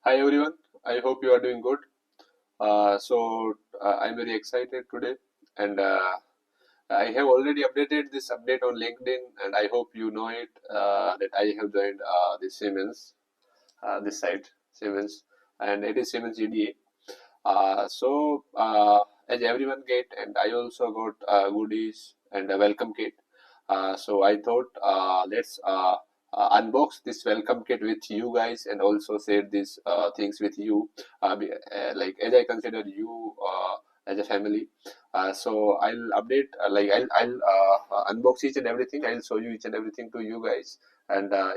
Hi everyone, I hope you are doing good. I'm very excited today, and I have already updated this update on LinkedIn, and I hope you know it that I have joined the Siemens, this site Siemens, and it is Siemens EDA. As everyone get, and I also got goodies and a welcome kit. So I thought let's unbox this welcome kit with you guys and also share these things with you. Like as I consider you as a family. So I'll update I'll unbox each and everything. I'll show you each and everything to you guys. And uh,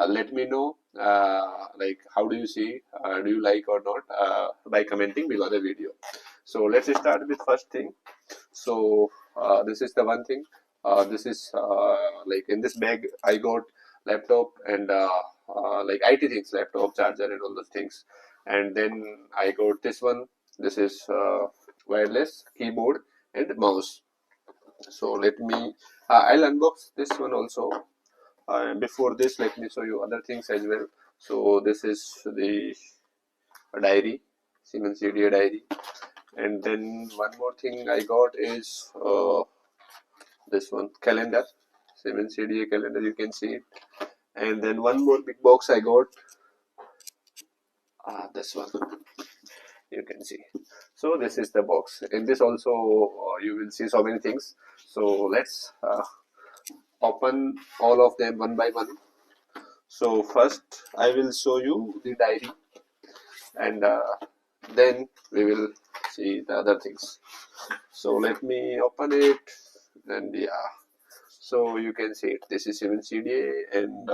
let me know like how do you see, do you like or not, by commenting below the video. So let's start with first thing. So this is the one thing. This is like in this bag I got laptop and like IT things, laptop, charger, and all those things. And then I got this one. This is wireless keyboard and mouse. So let me. I'll unbox this one also. Before this, let me show you other things as well. So this is the diary, Siemens EDA diary. And then one more thing I got is this one, calendar, Siemens EDA calendar, you can see it. And then one more big box I got, this one, you can see. So this is the box. In this also you will see so many things. So let's open all of them one by one. So first I will show you the diary, and then we will see the other things. So let me open it, and yeah, so you can see it. This is Siemens CDA and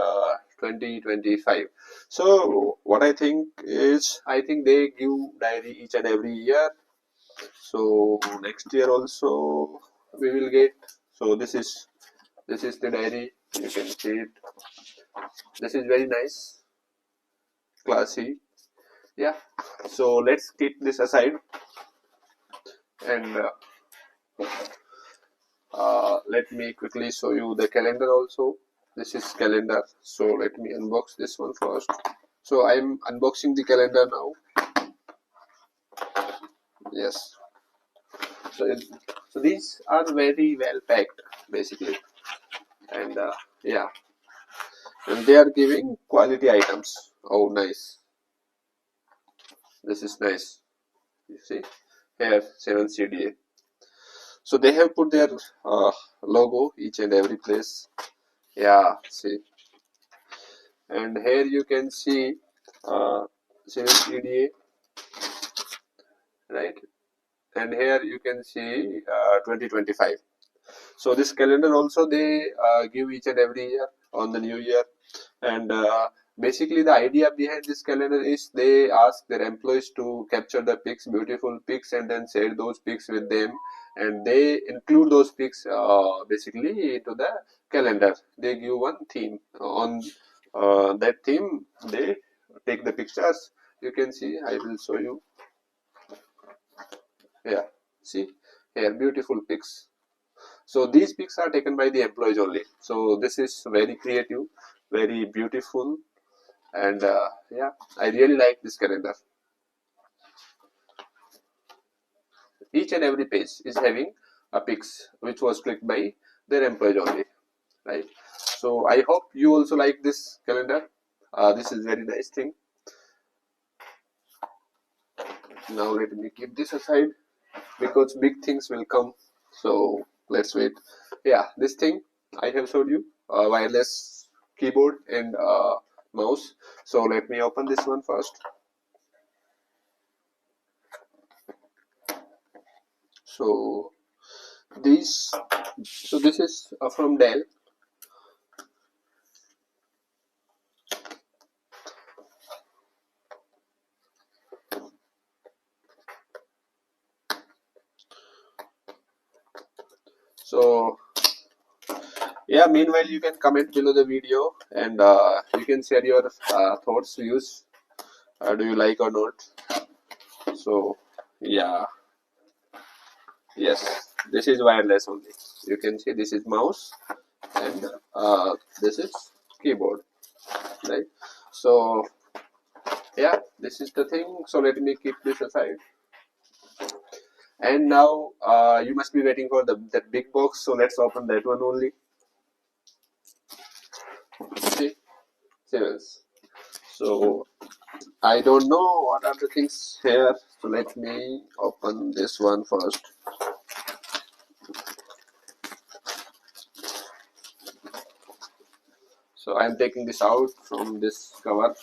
2025. So what I think is, I think they give diary each and every year. So next year also we will get. So this is the diary. You can see it. This is very nice, classy. Yeah. So let's keep this aside, and let me quickly show you the calendar also. This is calendar. So let me unbox this one first. So I'm unboxing the calendar now. Yes. So these are very well packed basically, and yeah, and they are giving quality items. Oh, nice. This is nice. You see here, 7CDA. So they have put their logo each and every place. Yeah, see, and here you can see 7CDA, right? And here you can see 2025. So this calendar also they give each and every year on the new year. And basically the idea behind this calendar is they ask their employees to capture the pics, beautiful pics, and then share those pics with them, and they include those pics basically into the calendar. They give one theme. On that theme they take the pictures. You can see, I will show you. Yeah, see here, beautiful pics. So these pics are taken by the employees only. So this is very creative, very beautiful, and yeah, I really like this calendar. Each and every page is having a pics which was clicked by their employees only, right? So I hope you also like this calendar. This is very nice thing. Now let me keep this aside because big things will come. So let's wait. Yeah, this thing I have showed you, wireless keyboard and mouse. So let me open this one first. So these, so this is from Dell. So yeah, meanwhile you can comment below the video, and you can share your thoughts, views. Do you like or not? So yeah, yes, this is wireless only. You can see this is mouse, and this is keyboard, right? So Yeah, this is the thing. So let me keep this aside. And now you must be waiting for that big box. So let's open that one only. See, Siemens. So I don't know what are the things here. So let me open this one first. So I'm taking this out from this cover.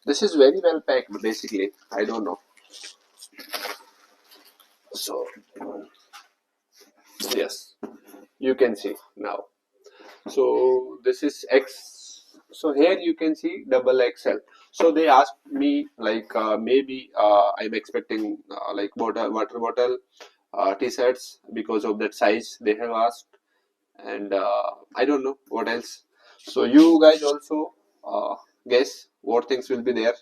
This is very well packed basically. I don't know. So yes, you can see now. So this is X. So here you can see double XL. So they asked me like maybe I'm expecting like water bottle, t-shirts because of that size they have asked, and I don't know what else. So you guys also guess what things will be there.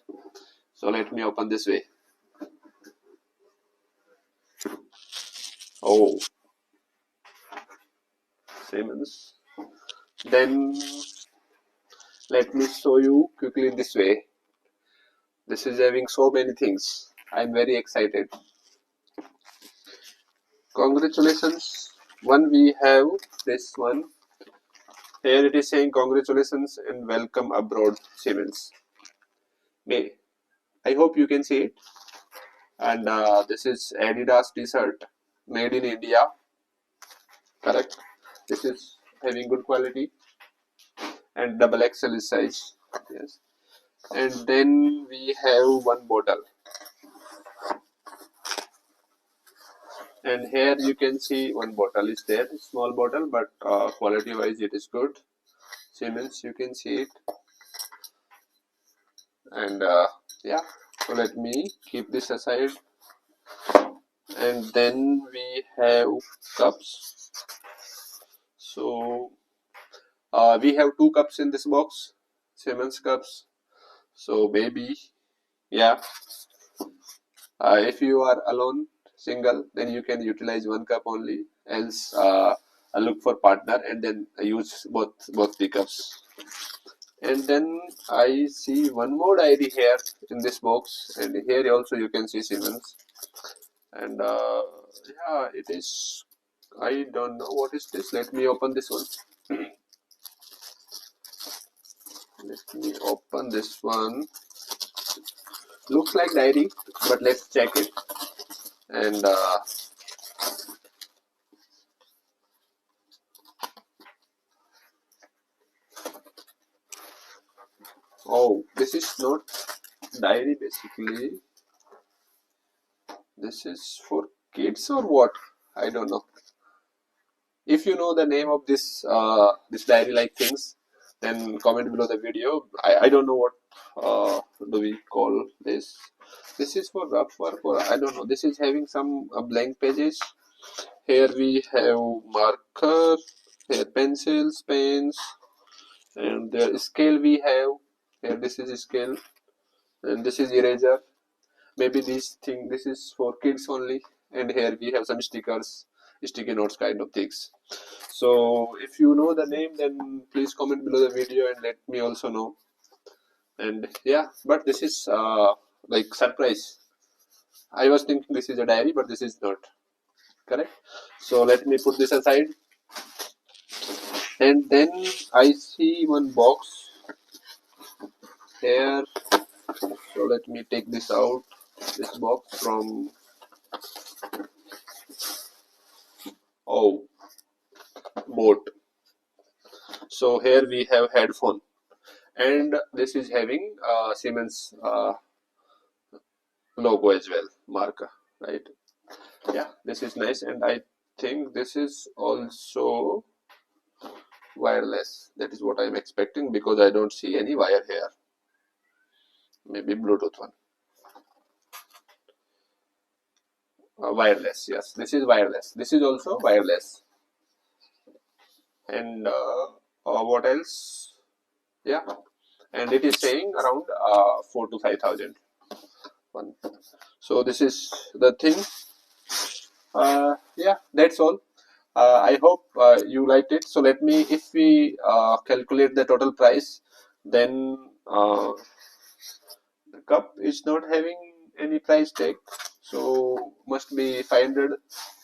So let me open this way. Oh, Siemens. Then let me show you quickly this way. This is having so many things. I'm very excited. Congratulations. One we have this one. Here it is saying congratulations and welcome abroad, Siemens. May I hope you can see it. And this is Adidas T-shirt made in India. Correct. This is having good quality and double XL size. Yes. And then we have one bottle. And here you can see one bottle is there, small bottle, but quality wise it is good. Siemens, you can see it. And yeah, so let me keep this aside. And then we have cups. So we have two cups in this box, Siemens cups. So maybe, yeah, if you are alone, single, then you can utilize one cup only. Else, look for partner and then use both the cups. And then I see one more diary here in this box, and here also you can see Siemens. And yeah, it is. I don't know what is this. Let me open this one. Let me open this one. Looks like diary, but let's check it. And oh, this is not diary basically. This is for kids or what? I don't know. If you know the name of this diary like things, then comment below the video. I don't know what do we call this. This is for rough work or I don't know. This is having some blank pages. Here we have marker, here pencils, pens, and the scale we have. Here this is scale, and this is eraser. Maybe this is for kids only. And here we have some stickers, sticky notes kind of things. So if you know the name, then please comment below the video and let me also know. And yeah, but this is like surprise. I was thinking this is a diary, but this is not correct. So let me put this aside. And then I see one box here. So let me take this out. This box from boat. So here we have headphone, and this is having Siemens logo as well, marker, right? Yeah, this is nice, and I think this is also wireless. That is what I'm expecting because I don't see any wire here. Maybe Bluetooth one. Wireless, yes, this is wireless. This is also wireless. And what else? Yeah, and it is saying around 4 to 5,000. So this is the thing. Yeah, that's all. I hope you liked it. So let me, if we calculate the total price, then cup is not having any price tag, so must be 500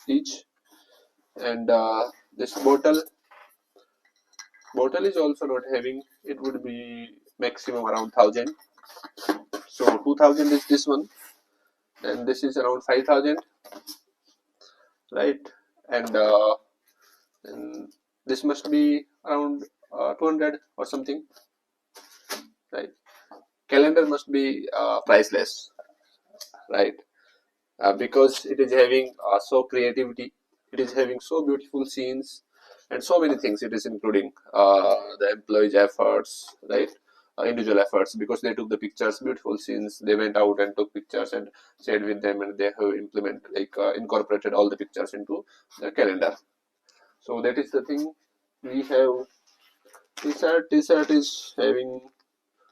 each. And this bottle is also not having, it would be maximum around 1000. So 2000 is this one, and this is around 5000, right? And, and this must be around 200 or something, right? Calendar must be priceless, right? Because it is having so creativity, it is having so beautiful scenes, and so many things it is including the employees' efforts, right? Individual efforts, because they took the pictures, beautiful scenes. They went out and took pictures and shared with them, and they have incorporated all the pictures into the calendar. So that is the thing. We have t-shirt. T-shirt is having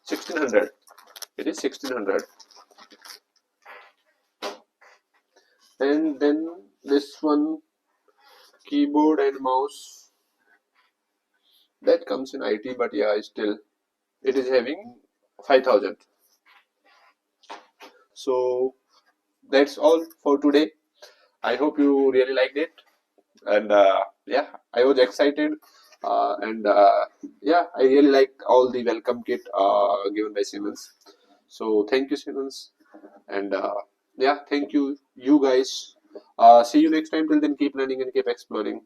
1600. It is 1600, and then this one, keyboard and mouse, that comes in IT, but yeah, still it is having 5000. So that's all for today. I hope you really liked it, and yeah, I was excited, and yeah, I really liked all the welcome kit given by Siemens. So thank you, Siemens, and yeah, thank you, you guys. See you next time. Till then, keep learning and keep exploring.